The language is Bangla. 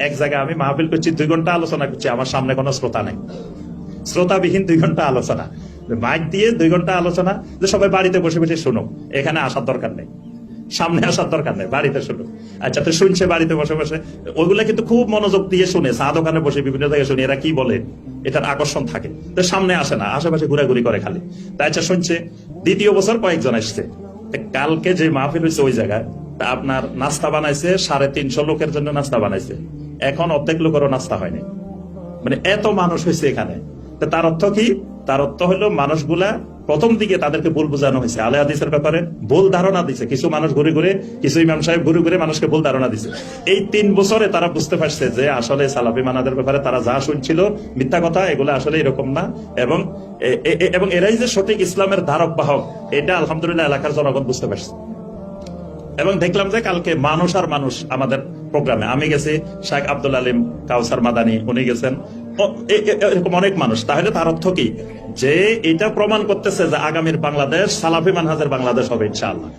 এক জায়গায় আমি মাহফিল করছি, 2 ঘন্টা আলোচনা করছি, আমার সামনে কোনো শ্রোতা নেই, শ্রোতাবিহীন 2 ঘন্টা আলোচনা, মাইক দিয়ে 2 ঘন্টা আলোচনা, যে সবাই বাড়িতে বসে বসে শুনো, এখানে আসার দরকার নেই, সামনে আসার দরকার নেই, বাড়িতে শুনো। আচ্ছা, তো শুনছে বাড়িতে বসে বসে, ওইগুলা কিন্তু খুব মনোযোগ দিয়ে শুনে, চা দোকানে বসে বিভিন্ন জায়গায় শুনে, এরা কি বলে, এটার আকর্ষণ থাকে, তো সামনে আসে না, আশেপাশে ঘোরাঘুরি করে খালি। তাই আচ্ছা শুনছে, দ্বিতীয় বছর কয়েকজন আসছে, কালকে যে মাহফিল হয়েছে ওই জায়গায় তা আপনার নাস্তা বানাইছে, 350 লোকের জন্য নাস্তা বানাইছে, এখন অর্ধেক লোকেরও নাস্তা হয়নি, মানে এত মানুষ হয়েছে এখানে। তার অর্থ কি? তার অর্থ হলো মানুষগুলা প্রথম দিকে তাদেরকে ভুল বোঝানো হয়েছে, আলে হাদিসের ব্যাপারে ভুল ধারণা দিছে, কিছু মানুষ ঘুরে ঘুরে, কিছু ইমাম সাহেব ঘুরে ঘুরে মানুষকে ভুল ধারণা দিছে। এই 3 বছরে তারা বুঝতে পারছে যে আসলে সালাফি মানাদের ব্যাপারে তারা যা শুনছিল মিথ্যা কথা, এগুলো আসলে এরকম না, এবং এবং এরাই যে সঠিক ইসলামের ধারক বাহক, এটা আলহামদুলিল্লাহ এলাকার জনগণ বুঝতে পারছে। এবং দেখলাম যে কালকে মানুষ আর মানুষ আমাদের প্রোগ্রামে, আমি গেছি, শেখ আব্দুল আলিম কাউসার মাদানী উনি গেছেন, এরকম অনেক মানুষ। তাহলে তার অর্থ কি? যে এটা প্রমাণ করতেছে যে আগামীর বাংলাদেশ সালাফি মানহাজের বাংলাদেশ হবে ইনশাআল্লাহ।